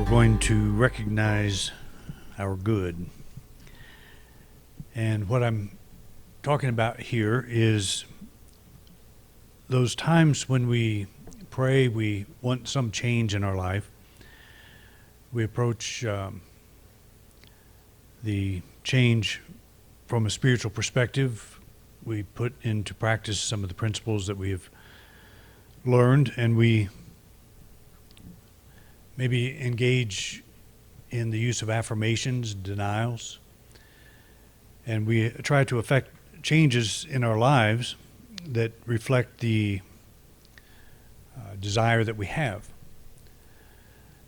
going to recognize our good. And what I'm talking about here is those times when we pray, we want some change in our life. We approach the change from a spiritual perspective. We put into practice some of the principles that we have learned, and we maybe engage in the use of affirmations, denials, and we try to effect changes in our lives that reflect the desire that we have,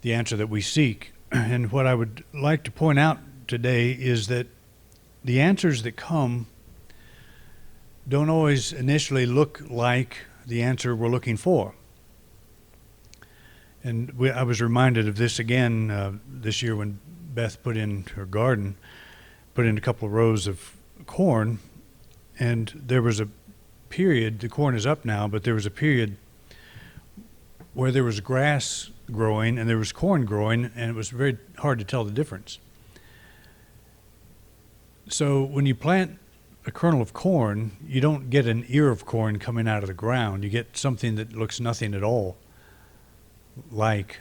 the answer that we seek. And what I would like to point out today is that the answers that come don't always initially look like the answer we're looking for. And I was reminded of this again this year when Beth put in her garden, put in a couple of rows of corn, and there was a period, the corn is up now, but there was a period where there was grass growing and there was corn growing, and it was very hard to tell the difference. So when you plant a kernel of corn, you don't get an ear of corn coming out of the ground. You get something that looks nothing at all like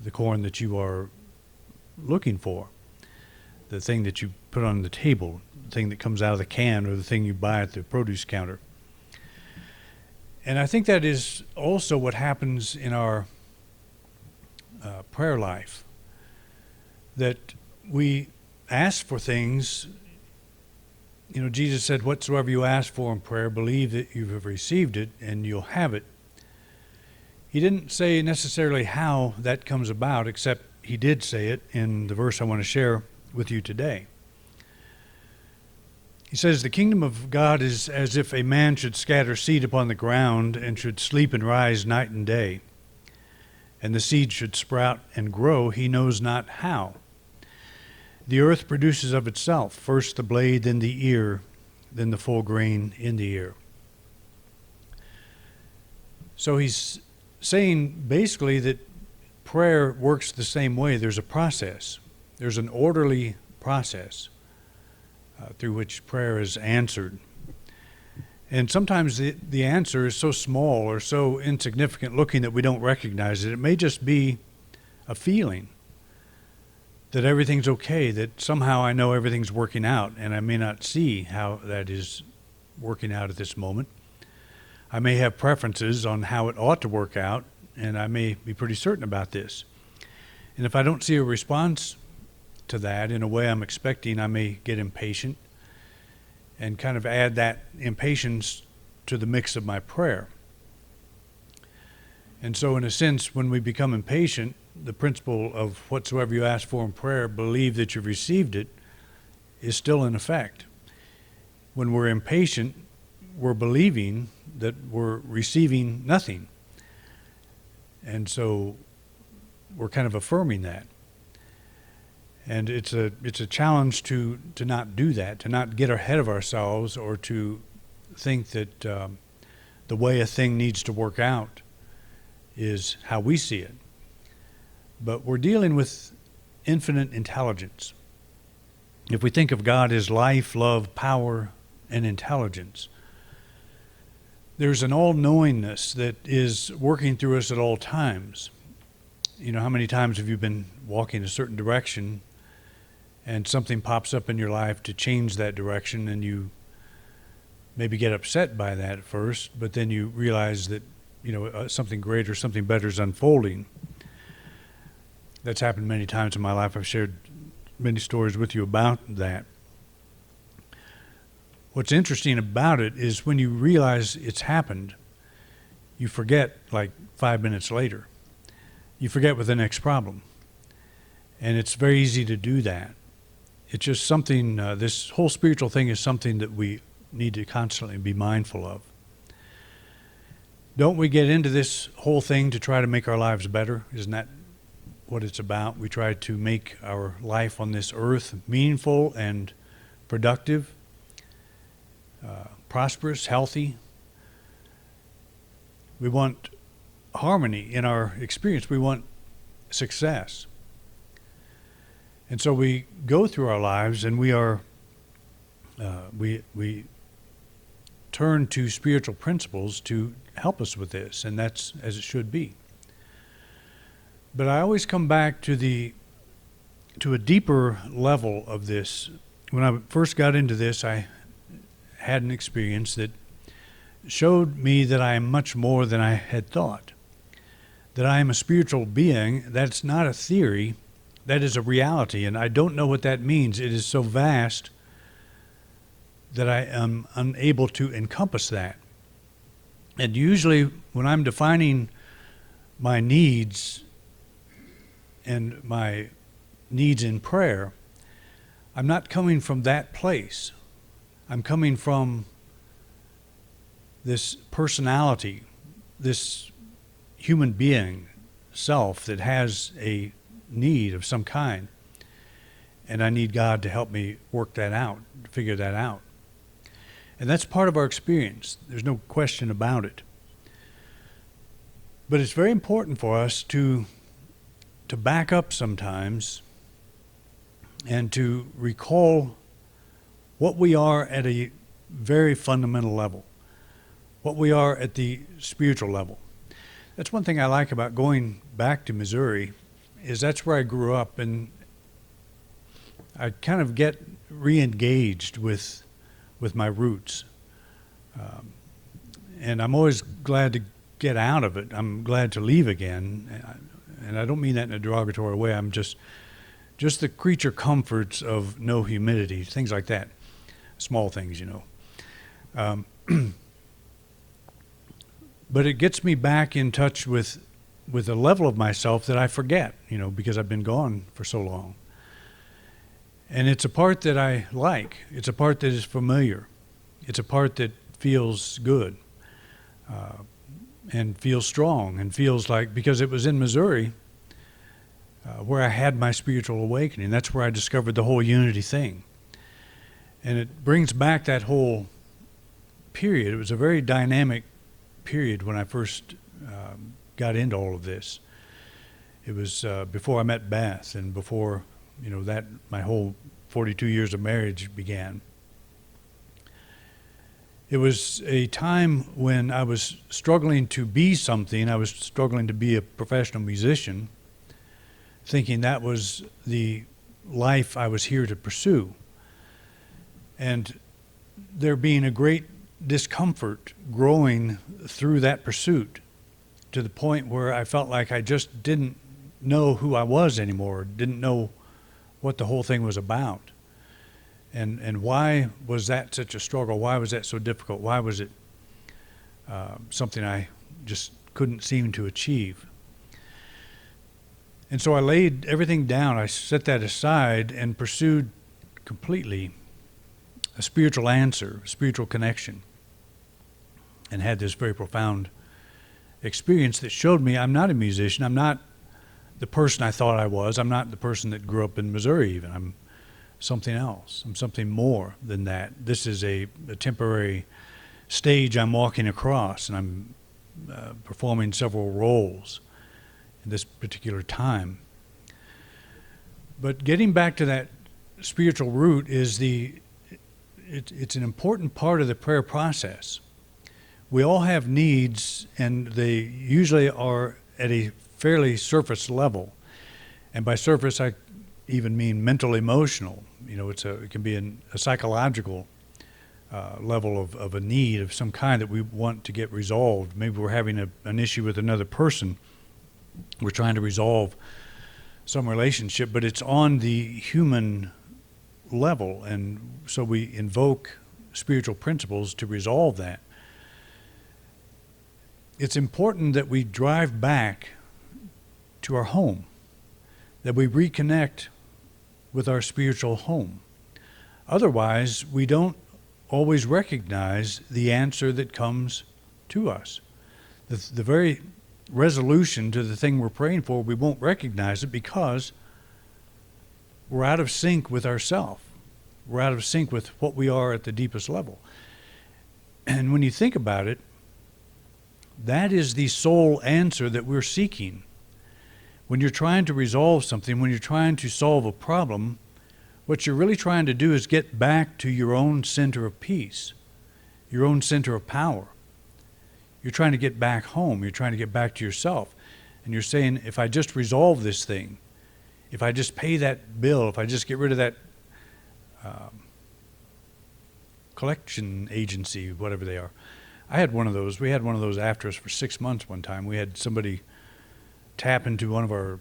the corn that you are looking for, the thing that you put on the table, the thing that comes out of the can, or the thing you buy at the produce counter. And I think that is also what happens in our prayer life, that we ask for things. You know, Jesus said, whatsoever you ask for in prayer, believe that you have received it and you'll have it. He didn't say necessarily how that comes about, except he did say it in the verse I want to share with you today. He says, the kingdom of God is as if a man should scatter seed upon the ground and should sleep and rise night and day. And the seed should sprout and grow, he knows not how. The earth produces of itself, first the blade, then the ear, then the full grain in the ear. So he's saying basically that prayer works the same way. There's a process. There's an orderly process through which prayer is answered. And sometimes the answer is so small or so insignificant looking that we don't recognize it. It may just be a feeling that everything's okay, that somehow I know everything's working out, and I may not see how that is working out at this moment. I may have preferences on how it ought to work out, and I may be pretty certain about this. And if I don't see a response to that in a way I'm expecting, I may get impatient and kind of add that impatience to the mix of my prayer. And so in a sense, when we become impatient, the principle of whatsoever you ask for in prayer, believe that you've received it, is still in effect. When we're impatient, we're believing that we're receiving nothing. And so we're kind of affirming that. And it's a challenge to not do that, to not get ahead of ourselves, or to think that the way a thing needs to work out is how we see it. But we're dealing with infinite intelligence. If we think of God as life, love, power, and intelligence, there's an all-knowingness that is working through us at all times. You know, how many times have you been walking a certain direction and something pops up in your life to change that direction, and you maybe get upset by that at first, but then you realize that, you know, something greater, something better is unfolding. That's happened many times in my life. I've shared many stories with you about that. What's interesting about it is when you realize it's happened, you forget like 5 minutes later. You forget with the next problem. And it's very easy to do that. It's just something, this whole spiritual thing is something that we need to constantly be mindful of. Don't we get into this whole thing to try to make our lives better? Isn't that what it's about? We try to make our life on this earth meaningful and productive, prosperous, healthy. We want harmony in our experience. We want success. And so we go through our lives and we turn to spiritual principles to help us with this, and that's as it should be. But I always come back to a deeper level of this. When I first got into this, I had an experience that showed me that I am much more than I had thought. That I am a spiritual being. That's not a theory. That is a reality, and I don't know what that means. It is so vast that I am unable to encompass that. And usually when I'm defining my needs and my needs in prayer, I'm not coming from that place. I'm coming from this personality, this human being self that has a need of some kind. And I need God to help me work that out, figure that out. And that's part of our experience. There's no question about it. But it's very important for us to back up sometimes and to recall what we are at a very fundamental level, what we are at the spiritual level. That's one thing I like about going back to Missouri, is that's where I grew up, and I kind of get re-engaged with my roots. And I'm always glad to get out of it. I'm glad to leave again. And I don't mean that in a derogatory way. I'm just the creature comforts of no humidity, things like that. Small things, you know. But it gets me back in touch with a level of myself that I forget, you know, because I've been gone for so long. And it's a part that I like. It's a part that is familiar. It's a part that feels good and feels strong and feels like, because it was in Missouri where I had my spiritual awakening. That's where I discovered the whole unity thing. And it brings back that whole period. It was a very dynamic period when I first got into all of this. It was before I met Beth and before, you know, that my whole 42 years of marriage began. It was a time when I was struggling to be something. I was struggling to be a professional musician, thinking that was the life I was here to pursue. And there being a great discomfort growing through that pursuit, to the point where I felt like I just didn't know who I was anymore, didn't know what the whole thing was about. And why was that such a struggle? Why was that so difficult? Why was it something I just couldn't seem to achieve? And so I laid everything down. I set that aside and pursued completely a spiritual answer, a spiritual connection, and had this very profound experience that showed me I'm not a musician. I'm not the person I thought I was. I'm not the person that grew up in Missouri even. I'm something else. I'm something more than that. This is a temporary stage I'm walking across, and I'm performing several roles in this particular time. But getting back to that spiritual root is it's an important part of the prayer process. We all have needs, and they usually are at a fairly surface level. And by surface, I even mean mental, emotional. You know, it can be a psychological level of a need of some kind that we want to get resolved. Maybe we're having an issue with another person. We're trying to resolve some relationship, but it's on the human level, and so we invoke spiritual principles to resolve that. It's important that we drive back to our home, that we reconnect with our spiritual home. Otherwise, we don't always recognize the answer that comes to us. The very resolution to the thing we're praying for, we won't recognize it because we're out of sync with ourselves. We're out of sync with what we are at the deepest level. And when you think about it, that is the sole answer that we're seeking. When you're trying to resolve something, when you're trying to solve a problem, what you're really trying to do is get back to your own center of peace, your own center of power. You're trying to get back home. You're trying to get back to yourself. And you're saying, if I just resolve this thing, if I just pay that bill, if I just get rid of that collection agency, whatever they are. I had one of those. We had one of those after us for 6 months one time. We had somebody tap into one of our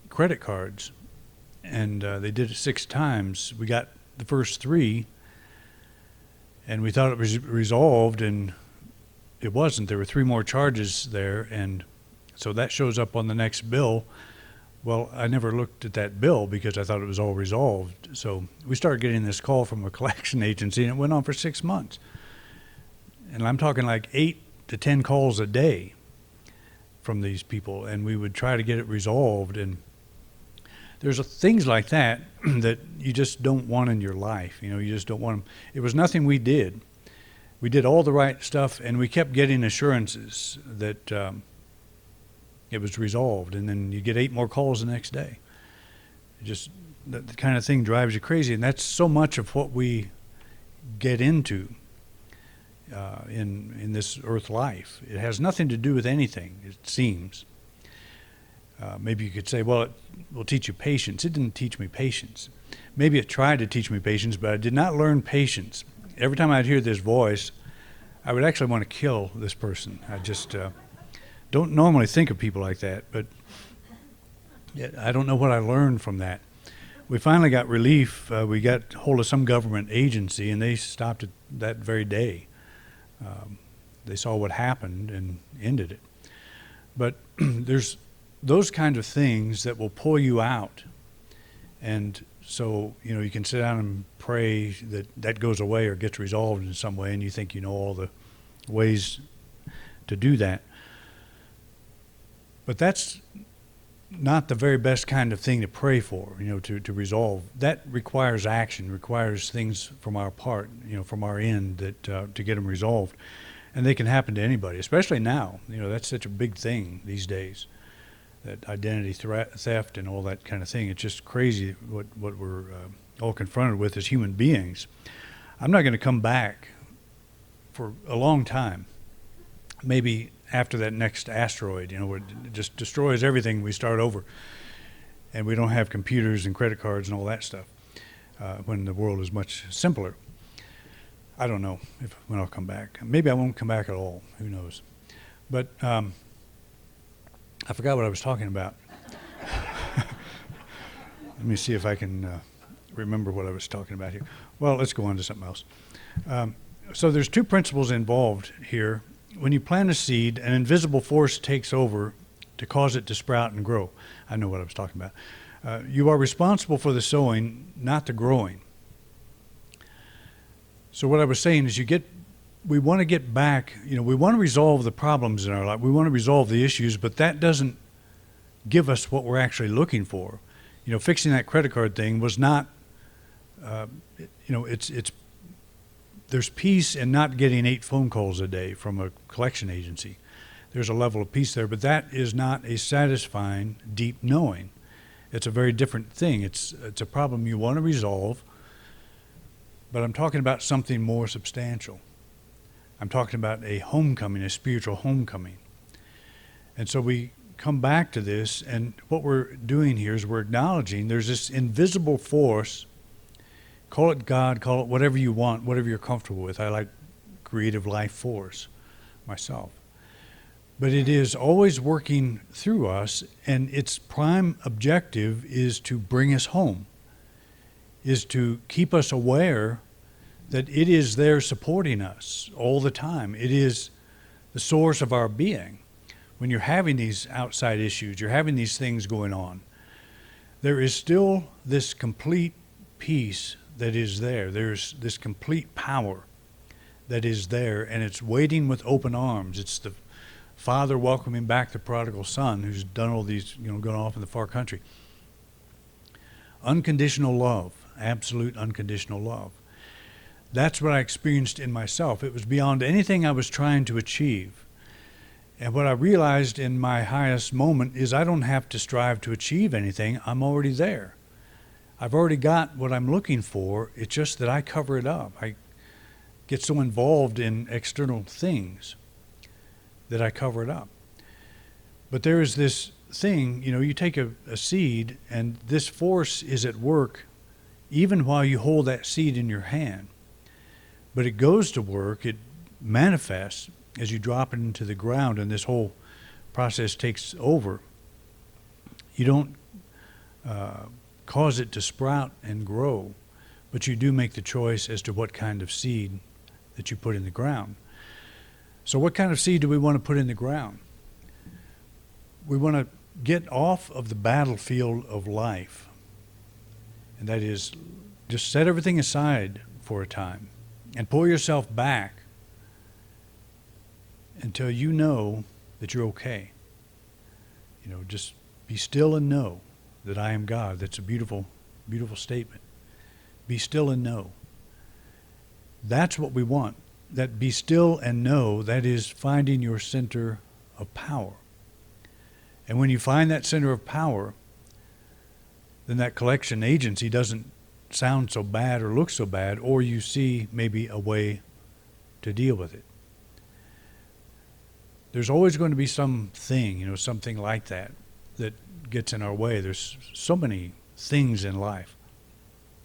credit cards, and they did it 6 times. We got the first 3, and we thought it was resolved, and it wasn't. There were 3 more charges there, and so that shows up on the next bill. Well, I never looked at that bill because I thought it was all resolved. So we started getting this call from a collection agency, and it went on for 6 months. And I'm talking like 8 to 10 calls a day from these people, and we would try to get it resolved. And there's things like that that you just don't want in your life. You know, you just don't want them. It was nothing we did. We did all the right stuff, and we kept getting assurances that it was resolved, and then you get 8 more calls the next day. Just that kind of thing drives you crazy, and that's so much of what we get into in this earth life. It has nothing to do with anything, it seems. Maybe you could say, well, it will teach you patience. It didn't teach me patience. Maybe it tried to teach me patience, but I did not learn patience. Every time I'd hear this voice, I would actually want to kill this person. I just don't normally think of people like that, but I don't know what I learned from that. We finally got relief. We got hold of some government agency, and they stopped it that very day. They saw what happened and ended it. But there's those kind of things that will pull you out. And so, you know, you can sit down and pray that that goes away or gets resolved in some way, and you think you know all the ways to do that. But that's not the very best kind of thing to pray for, you know, to resolve. That requires action, requires things from our part, you know, from our end that to get them resolved. And they can happen to anybody, especially now. You know, that's such a big thing these days, that identity theft and all that kind of thing. It's just crazy what we're all confronted with as human beings. I'm not going to come back for a long time. Maybe after that next asteroid, you know, where it just destroys everything, we start over. And we don't have computers and credit cards and all that stuff when the world is much simpler. I don't know when I'll come back. Maybe I won't come back at all. Who knows? But I forgot what I was talking about. Let me see if I can remember what I was talking about here. Well, let's go on to something else. So there's 2 principles involved here. When you plant a seed, an invisible force takes over to cause it to sprout and grow. I know what I was talking about. You are responsible for the sowing, not the growing. So what I was saying is we want to get back, you know, we want to resolve the problems in our life. We want to resolve the issues, but that doesn't give us what we're actually looking for. You know, fixing that credit card thing was not, you know, there's peace in not getting 8 phone calls a day from a collection agency. There's a level of peace there, but that is not a satisfying, deep knowing. It's a very different thing. It's a problem you want to resolve, but I'm talking about something more substantial. I'm talking about a homecoming, a spiritual homecoming. And so we come back to this, and what we're doing here is we're acknowledging there's this invisible force. Call it God, call it whatever you want, whatever you're comfortable with. I like creative life force myself. But it is always working through us, and its prime objective is to bring us home, is to keep us aware that it is there supporting us all the time. It is the source of our being. When you're having these outside issues, you're having these things going on, there is still this complete peace that is there. There's this complete power that is there, and it's waiting with open arms. It's the Father welcoming back the prodigal son who's done all these, you know, gone off in the far country. Unconditional love, absolute unconditional love. That's what I experienced in myself. It was beyond anything I was trying to achieve. And what I realized in my highest moment is I don't have to strive to achieve anything. I'm already there. I've already got what I'm looking for. It's just that I cover it up. I get so involved in external things that I cover it up. But there is this thing, you take a seed, and this force is at work even while you hold that seed in your hand. But it goes to work, it manifests as you drop it into the ground, and this whole process takes over. You don't cause it to sprout and grow, but you do make the choice as to what kind of seed that you put in the ground. So what kind of seed do we want to put in the ground? We want to get off of the battlefield of life. And that is, just set everything aside for a time and pull yourself back until you know that you're okay. Just be still and know that I am God. That's a beautiful, beautiful statement. Be still and know. That's what we want. That be still and know, that is finding your center of power. And when you find that center of power, then that collection agency doesn't sound so bad or look so bad, or you see maybe a way to deal with it. There's always going to be something, something like that gets in our way. There's so many things in life,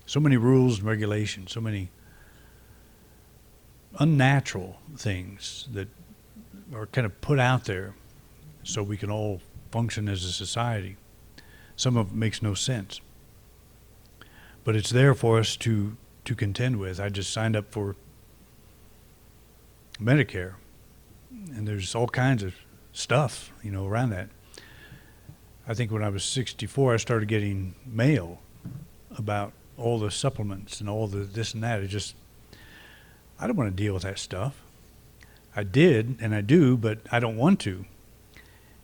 so many rules and regulations, so many unnatural things that are kind of put out there so we can all function as a society. Some of it makes no sense, but it's there for us to contend with. I just signed up for Medicare, and there's all kinds of stuff, around that. I think when I was 64, I started getting mail about all the supplements and all the this and that. I don't want to deal with that stuff. I did, and I do, but I don't want to.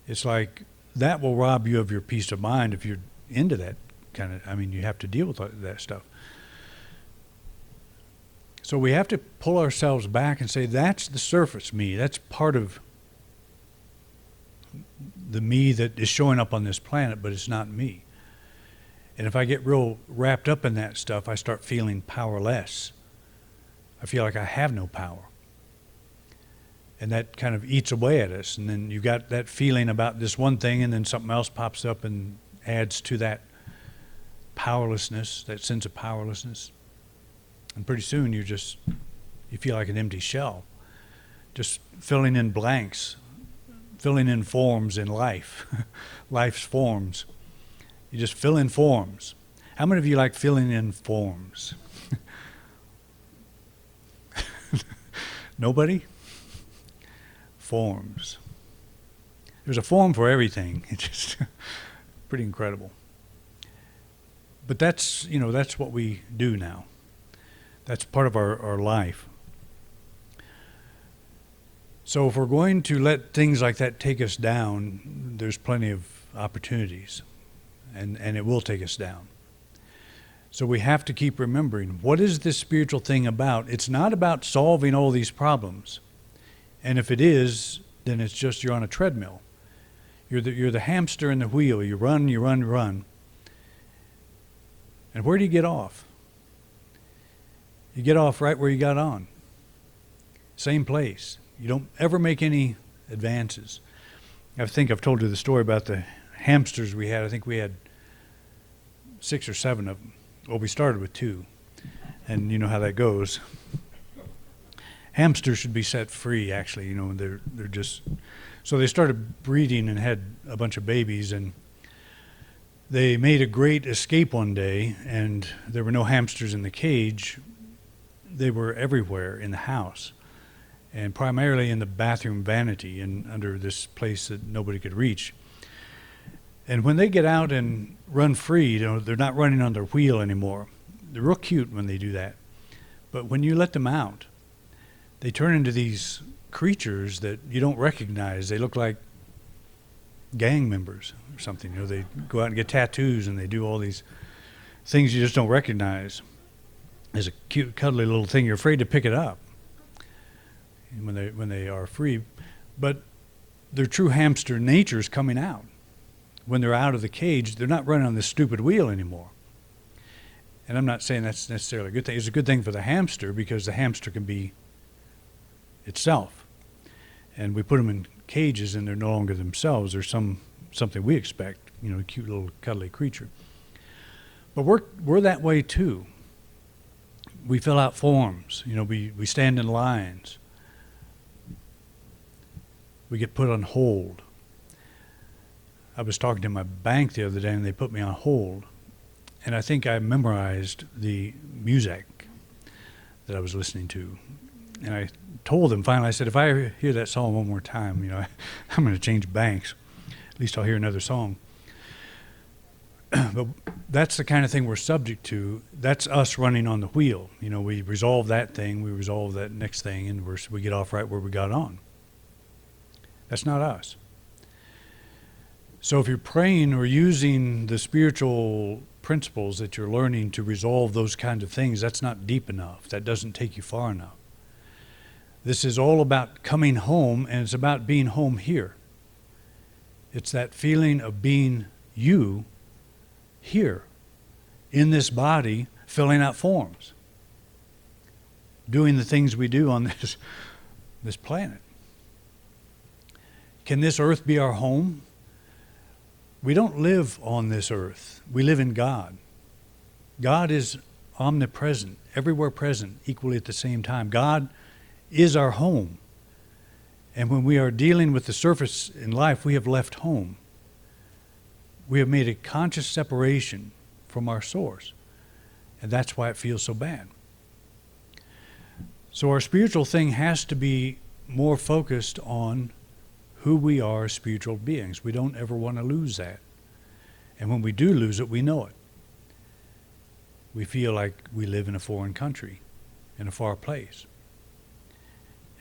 It's like that will rob you of your peace of mind if you're into that kind of, you have to deal with that stuff. So we have to pull ourselves back and say, that's the surface me. That's part of the me that is showing up on this planet, but it's not me. And if I get real wrapped up in that stuff, I start feeling powerless. I feel like I have no power. And that kind of eats away at us. And then you got that feeling about this one thing, and then something else pops up and adds to that powerlessness, that sense of powerlessness. And pretty soon you feel like an empty shell, just filling in blanks, filling in forms in life, life's forms. You just fill in forms. How many of you like filling in forms? Nobody? Forms. There's a form for everything. It's just pretty incredible. But that's what we do now. That's part of our life. So if we're going to let things like that take us down, there's plenty of opportunities, and it will take us down. So we have to keep remembering, what is this spiritual thing about? It's not about solving all these problems. And if it is, then it's just you're on a treadmill. You're the hamster in the wheel. You run, you run, you run. And where do you get off? You get off right where you got on. Same place. You don't ever make any advances. I think I've told you the story about the hamsters we had. I think we had 6 or 7 of them. Well, we started with 2. And you know how that goes. Hamsters should be set free, actually. They're just... So they started breeding and had a bunch of babies, and they made a great escape one day, and there were no hamsters in the cage. They were everywhere in the house, and primarily in the bathroom vanity and under this place that nobody could reach. And when they get out and run free, they're not running on their wheel anymore. They're real cute when they do that. But when you let them out, they turn into these creatures that you don't recognize. They look like gang members or something. They go out and get tattoos, and they do all these things you just don't recognize. As a cute, cuddly little thing, you're afraid to pick it up when they are free. But their true hamster nature is coming out. When they're out of the cage, they're not running on this stupid wheel anymore. And I'm not saying that's necessarily a good thing. It's a good thing for the hamster because the hamster can be itself. And we put them in cages and they're no longer themselves. They're something we expect, a cute little cuddly creature. But we're that way too. We fill out forms, we stand in lines. We get put on hold. I was talking to my bank the other day and they put me on hold. And I think I memorized the music that I was listening to. And I told them finally, I said, if I hear that song one more time, I'm going to change banks. At least I'll hear another song. But that's the kind of thing we're subject to. That's us running on the wheel. We resolve that thing, we resolve that next thing, and we get off right where we got on. That's not us. So if you're praying or using the spiritual principles that you're learning to resolve those kinds of things, that's not deep enough. That doesn't take you far enough. This is all about coming home, and it's about being home here. It's that feeling of being you here, in this body, filling out forms, doing the things we do on this planet. Can this earth be our home? We don't live on this earth. We live in God. God is omnipresent, everywhere present, equally at the same time. God is our home. And when we are dealing with the surface in life, we have left home. We have made a conscious separation from our source. And that's why it feels so bad. So our spiritual thing has to be more focused on who we are as spiritual beings. We don't ever want to lose that. And when we do lose it, we know it. We feel like we live in a foreign country, in a far place.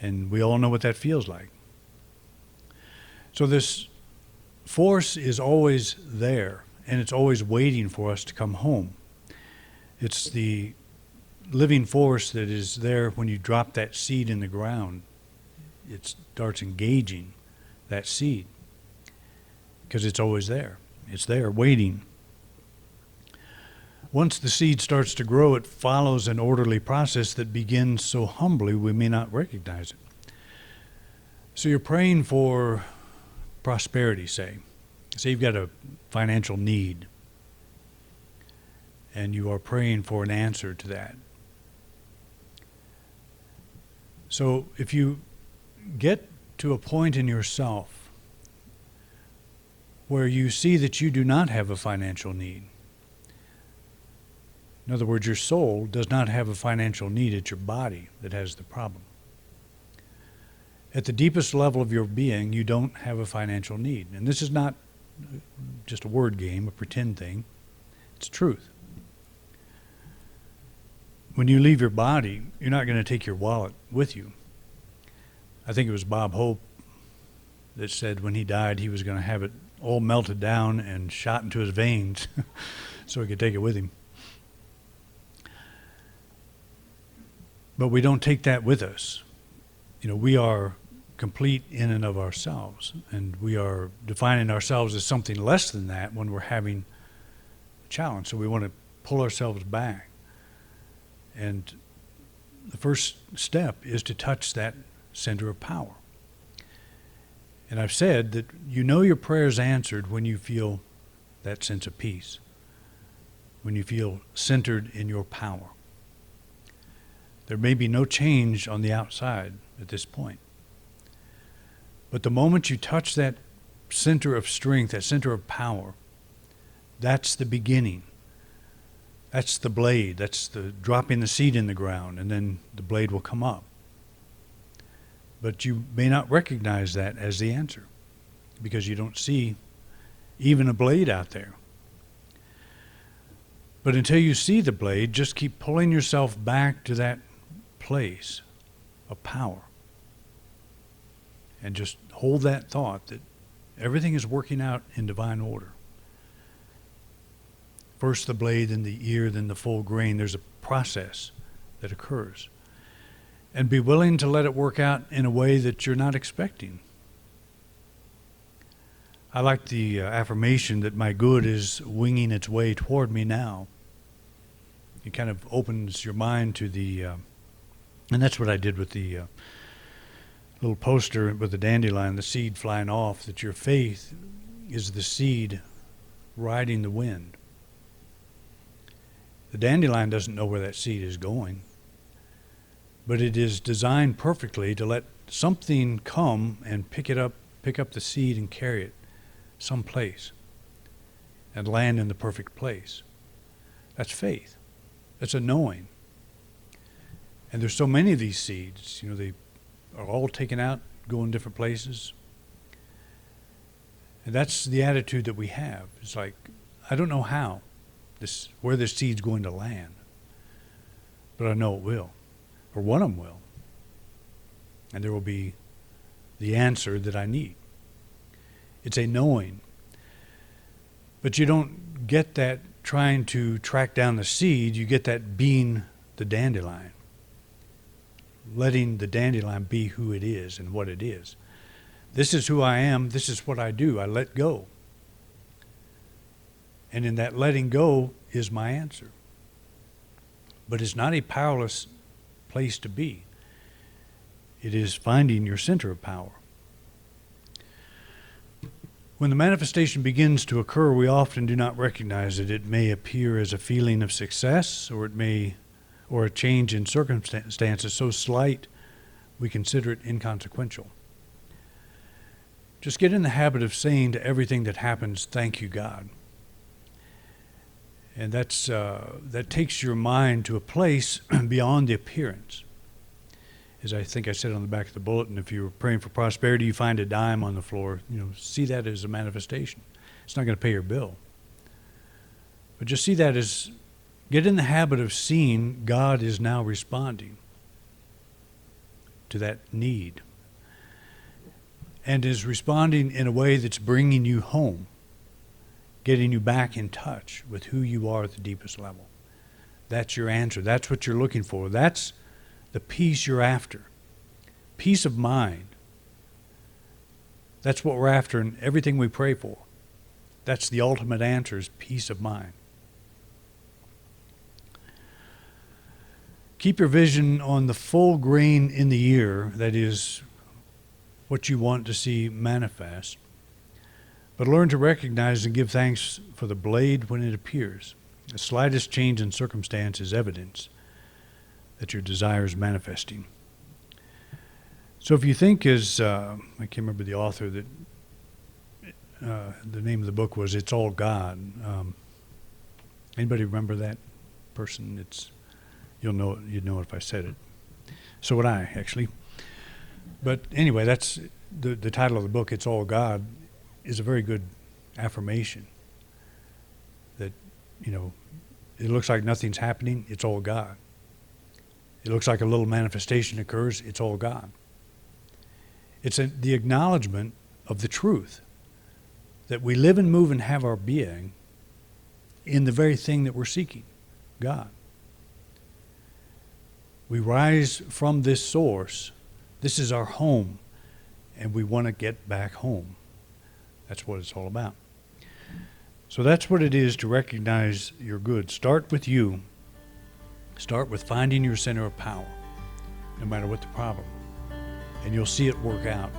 And we all know what that feels like. So this force is always there, and it's always waiting for us to come home. It's the living force that is there when you drop that seed in the ground. It starts engaging that seed because it's always there. It's there waiting. Once the seed starts to grow, it follows an orderly process that begins so humbly we may not recognize it. So you're praying for prosperity, say. Say you've got a financial need and you are praying for an answer to that. So if you get to a point in yourself where you see that you do not have a financial need, in other words, your soul does not have a financial need, it's your body that has the problem. At the deepest level of your being, you don't have a financial need. And this is not just a word game, a pretend thing. It's truth. When you leave your body, you're not going to take your wallet with you. I think it was Bob Hope that said when he died, he was going to have it all melted down and shot into his veins so he could take it with him. But we don't take that with us. We are complete in and of ourselves, and we are defining ourselves as something less than that when we're having a challenge. So we want to pull ourselves back. And the first step is to touch that center of power. And I've said that your prayer is answered when you feel that sense of peace, when you feel centered in your power. There may be no change on the outside at this point. But the moment you touch that center of strength, that center of power, that's the beginning. That's the blade. That's the dropping the seed in the ground, and then the blade will come up. But you may not recognize that as the answer because you don't see even a blade out there. But until you see the blade, just keep pulling yourself back to that place of power. And just hold that thought that everything is working out in divine order. First the blade, then the ear, then the full grain. There's a process that occurs. And be willing to let it work out in a way that you're not expecting. I like the affirmation that my good is winging its way toward me now. It kind of opens your mind to the, and that's what I did with the little poster with the dandelion, the seed flying off, that your faith is the seed riding the wind. The dandelion doesn't know where that seed is going, but it is designed perfectly to let something come and pick up the seed and carry it someplace and land in the perfect place. That's faith. That's a knowing. And there's so many of these seeds, they are all taken out, go in different places. And that's the attitude that we have. It's like, I don't know where this seed's going to land, but I know it will, or one of them will. And there will be the answer that I need. It's a knowing. But you don't get that trying to track down the seed. You get that being the dandelion. Letting the dandelion be who it is and what it is. This is who I am. This is what I do. I let go. And in that letting go is my answer. But it's not a powerless place to be. It is finding your center of power. When the manifestation begins to occur, we often do not recognize it. It may appear as a feeling of success, or a change in circumstances so slight we consider it inconsequential. Just get in the habit of saying to everything that happens, "Thank you, God." And that takes your mind to a place beyond the appearance. As I think I said on the back of the bulletin, if you're praying for prosperity, you find a dime on the floor, see that as a manifestation. It's not going to pay your bill. But just see that as, get in the habit of seeing God is now responding to that need. And is responding in a way that's bringing you home, getting you back in touch with who you are at the deepest level. That's your answer. That's what you're looking for. That's the peace you're after. Peace of mind. That's what we're after in everything we pray for. That's the ultimate answer, is peace of mind. Keep your vision on the full grain in the ear, that is what you want to see manifest. But learn to recognize and give thanks for the blade when it appears. The slightest change in circumstance is evidence that your desire is manifesting. So if you think as, I can't remember the author, that the name of the book was It's All God. Anybody remember that person? You'd know it if I said it. So would I, actually. But anyway, that's the title of the book, It's All God, is a very good affirmation that, it looks like nothing's happening, it's all God. It looks like a little manifestation occurs, it's all God. It's the acknowledgement of the truth that we live and move and have our being in the very thing that we're seeking, God. We rise from this source. This is our home, and we want to get back home. That's what it's all about. So that's what it is to recognize your good. Start with you. Start with finding your center of power, no matter what the problem. And you'll see it work out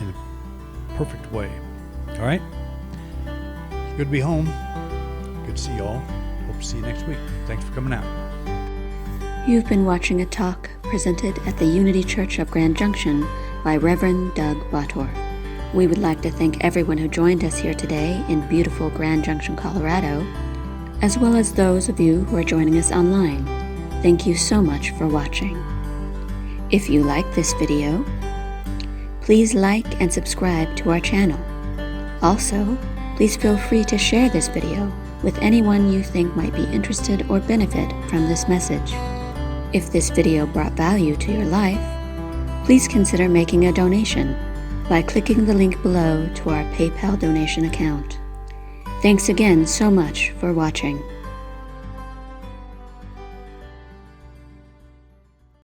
in a perfect way. All right? Good to be home. Good to see you all. Hope to see you next week. Thanks for coming out. You've been watching a talk presented at the Unity Church of Grand Junction by Reverend Doug Wator. We would like to thank everyone who joined us here today in beautiful Grand Junction, Colorado, as well as those of you who are joining us online. Thank you so much for watching. If you like this video, please like and subscribe to our channel. Also, please feel free to share this video with anyone you think might be interested or benefit from this message. If this video brought value to your life, please consider making a donation by clicking the link below to our PayPal donation account. Thanks again so much for watching.